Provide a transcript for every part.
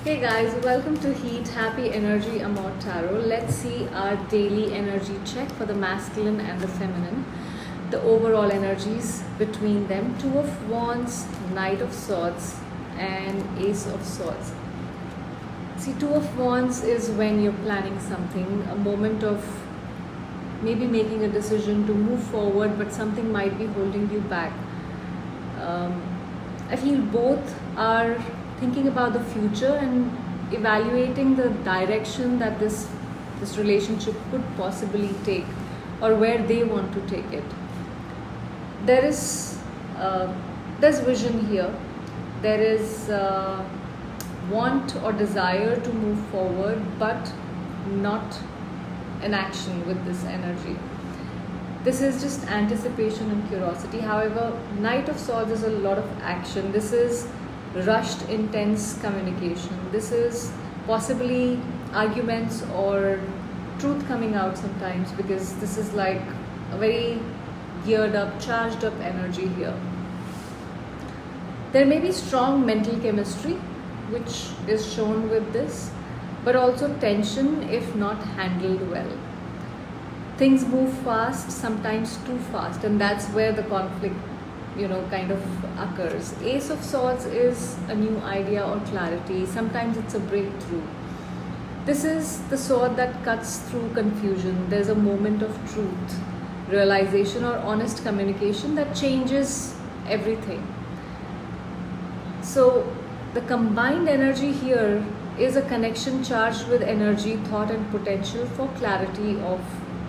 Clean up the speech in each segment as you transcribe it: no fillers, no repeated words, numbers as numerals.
Hey guys, welcome to Heat Happy Energy Amor Tarot. Let's see our daily energy check for the masculine and the feminine. The overall energies between them. Two of Wands, Knight of Swords, and Ace of Swords. See, Two of Wands is when you're planning something, a moment of maybe making a decision to move forward, but something might be holding you back. I feel both are thinking about the future and evaluating the direction that this relationship could possibly take, or where they want to take it. There is there's vision here. There is want or desire to move forward, but not an action with this energy. This is just anticipation and curiosity. However, Knight of Swords is a lot of action. This is rushed, intense communication. This is possibly arguments or truth coming out sometimes, because this is like a very geared up, charged up energy here. There may be strong mental chemistry, which is shown with this, but also tension if not handled well. Things move fast, sometimes too fast, and that's where the conflict, kind of occurs. Ace of Swords is a new idea or clarity. Sometimes it's a breakthrough. This is the sword that cuts through confusion. There's a moment of truth, realization, or honest communication that changes everything. So the combined energy here is a connection charged with energy, thought, and potential for clarity of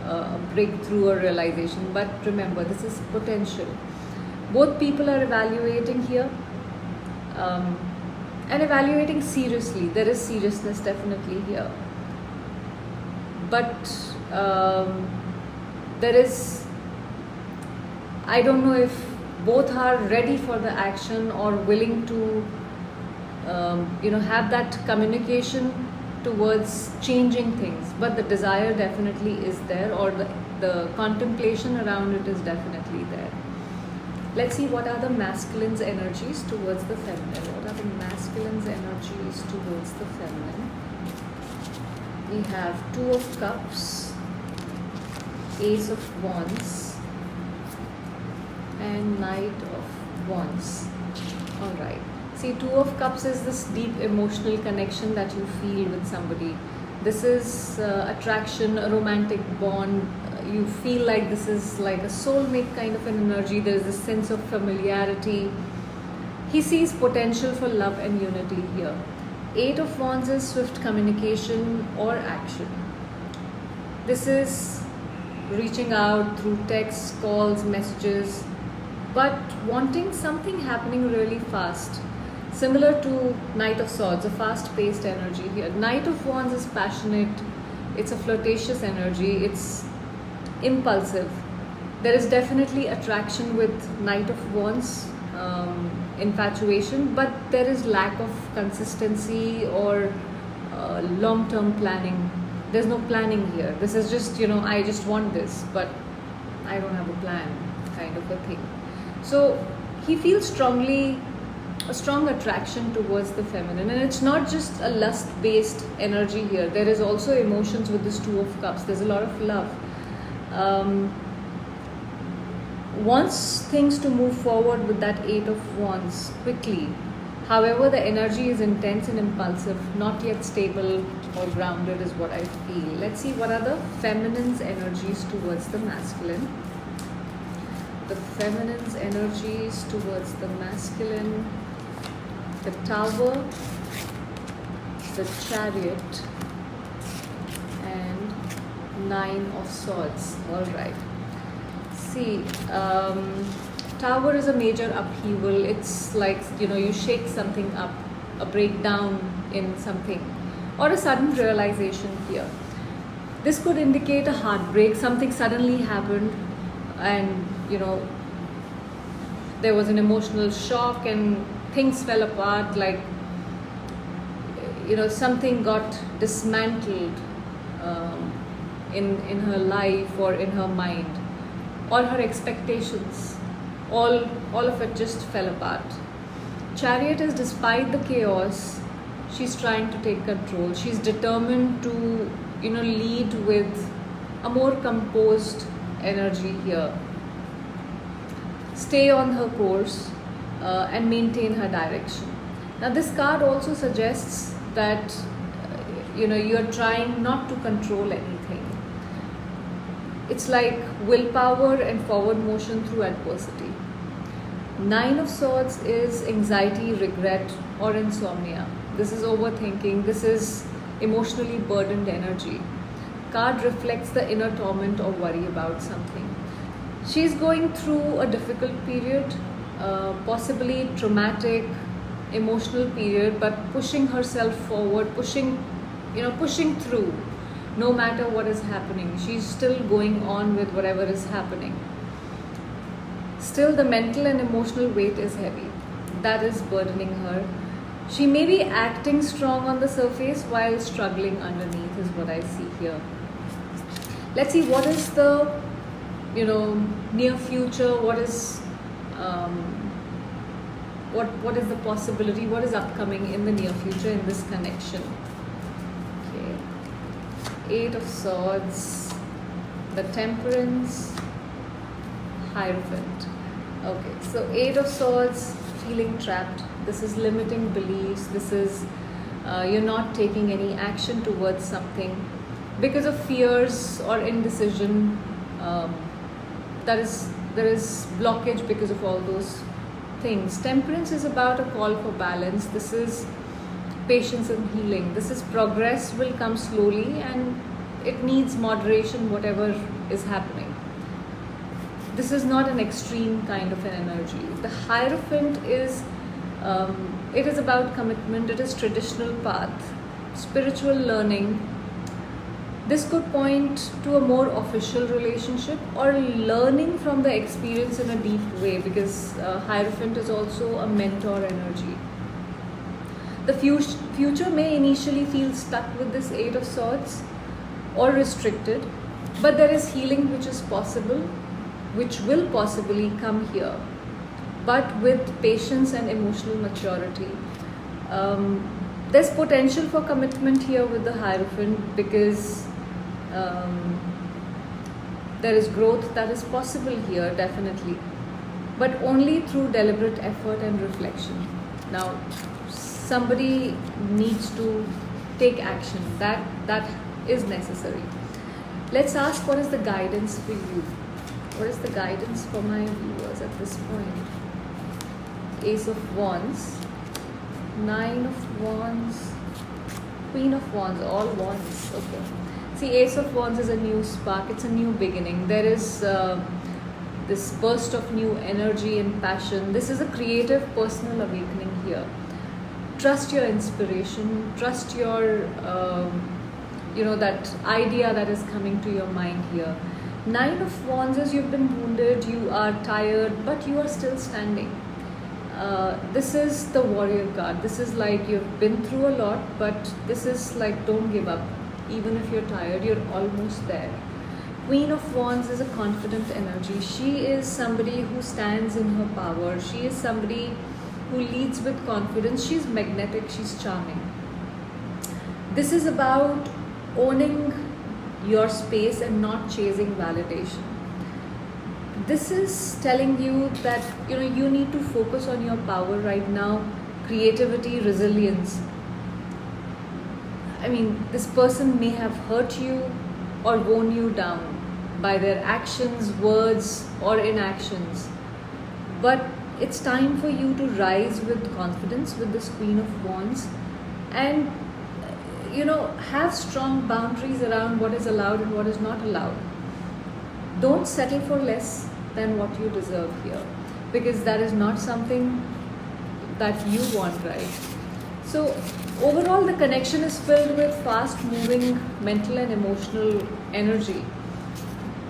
a breakthrough or realization. But remember, this is potential. Both people are evaluating here, and evaluating seriously. There is seriousness definitely here, but there is, I don't know if both are ready for the action or willing to have that communication towards changing things. But the desire definitely is there, or the contemplation around it is definitely there. Let's see what are the masculine's energies towards the feminine. What are the masculine's energies towards the feminine? We have Two of Cups, Ace of Wands, and Knight of Wands. Alright. See, Two of Cups is this deep emotional connection that you feel with somebody. This is attraction, a romantic bond. You feel like this is like a soulmate kind of an energy. There is a sense of familiarity. He sees potential for love and unity here. Eight of Wands is swift communication or action. This is reaching out through texts, calls, messages, but wanting something happening really fast. Similar to Knight of Swords, a fast-paced energy here. Knight of Wands is passionate. It's a flirtatious energy. It's impulsive. There is definitely attraction with Knight of Wands, infatuation, but there is lack of consistency or long-term planning. There's no planning here. This is just, I just want this, but I don't have a plan, kind of a thing. So he feels a strong attraction towards the feminine, and it's not just a lust-based energy here. There is also emotions with this Two of Cups. There's a lot of love. Wants things to move forward with that Eight of Wands quickly. However, the energy is intense and impulsive, not yet stable or grounded is what I feel. Let's see what are the feminine's energies towards the masculine. The feminine's energies towards the masculine. The Tower, the Chariot, and Nine of Swords. Alright. See, Tower is a major upheaval. It's like, you shake something up, a breakdown in something, or a sudden realization here. This could indicate a heartbreak. Something suddenly happened, and, there was an emotional shock and things fell apart, like something got dismantled in her life or in her mind. All her expectations, all of it just fell apart. Chariot is, despite the chaos, She's trying to take control. She's determined to, lead with a more composed energy here. Stay on her course and maintain her direction. Now, this card also suggests that you're trying not to control anything. It's like willpower and forward motion through adversity. 9 of Swords is anxiety, regret, or insomnia. This is overthinking. This is emotionally burdened energy. Card reflects the inner torment or worry about something. She's going through a difficult period, possibly traumatic, emotional period, but pushing herself forward, pushing through. No matter what is happening, she's still going on with whatever is happening. Still, the mental and emotional weight is heavy. That is burdening her. She may be acting strong on the surface while struggling underneath, is what I see here. Let's see what is the near future. What is what is the possibility? What is upcoming in the near future in this connection? 8 of Swords, the Temperance, Hierophant. Okay, so 8 of Swords, feeling trapped. This is limiting beliefs. This is you're not taking any action towards something because of fears or indecision. There is blockage because of all those things. Temperance is about a call for balance. This is patience and healing. This is progress will come slowly and it needs moderation, whatever is happening. This is not an extreme kind of an energy. The Hierophant is, it is about commitment, it is traditional path, spiritual learning. This could point to a more official relationship or learning from the experience in a deep way, because Hierophant is also a mentor energy. The future may initially feel stuck with this 8 of Swords or restricted, but there is healing which is possible, which will possibly come here, but with patience and emotional maturity. There's potential for commitment here with the Hierophant because there is growth that is possible here, definitely, but only through deliberate effort and reflection. Now, somebody needs to take action. That is necessary. Let's ask, what is the guidance for you? What is the guidance for my viewers at this point? Ace of Wands, 9 of Wands, Queen of Wands, all Wands. Okay. See, Ace of Wands is a new spark. It's a new beginning. There is this burst of new energy and passion. This is a creative personal awakening here. Trust your inspiration, trust your, that idea that is coming to your mind here. 9 of Wands is you've been wounded, you are tired, but you are still standing. This is the warrior card. This is like you've been through a lot, but this is like don't give up. Even if you're tired, you're almost there. Queen of Wands is a confident energy. She is somebody who stands in her power. She is somebody who leads with confidence. She's magnetic, she's charming. This is about owning your space and not chasing validation. This is telling you that you need to focus on your power right now, creativity, resilience. I mean, this person may have hurt you or worn you down by their actions, words, or inactions, but it's time for you to rise with confidence with this Queen of Wands and have strong boundaries around what is allowed and what is not allowed. Don't settle for less than what you deserve here, because that is not something that you want, right? So overall, the connection is filled with fast moving mental and emotional energy.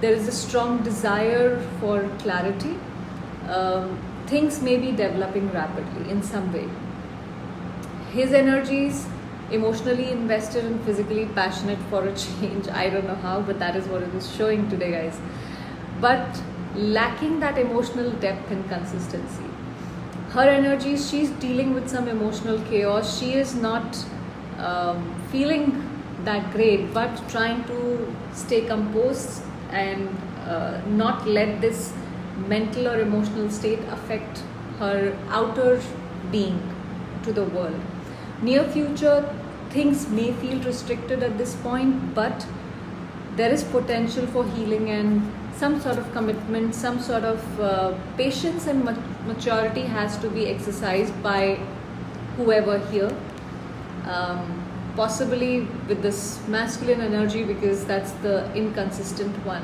There is a strong desire for clarity. Things may be developing rapidly in some way. His energies emotionally invested and physically passionate for a change. I don't know how, but that is what it is showing today, guys. But lacking that emotional depth and consistency. her energies, she's dealing with some emotional chaos. She is not feeling that great, but trying to stay composed and not let this mental or emotional state affect her outer being to the world. Near future, things may feel restricted at this point, but there is potential for healing and some sort of commitment, some sort of patience and maturity has to be exercised by whoever here. Possibly with this masculine energy, because that's the inconsistent one.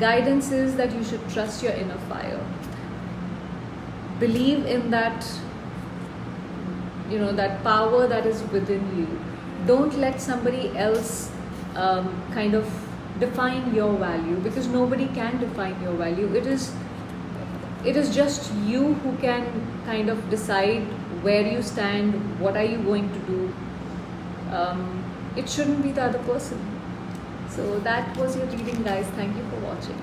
Guidance is that you should trust your inner fire. Believe in that, that power that is within you. Don't let somebody else kind of define your value, because nobody can define your value. It is just you who can kind of decide where you stand, what are you going to do. It shouldn't be the other person. So that was your reading, guys. Thank you for watching.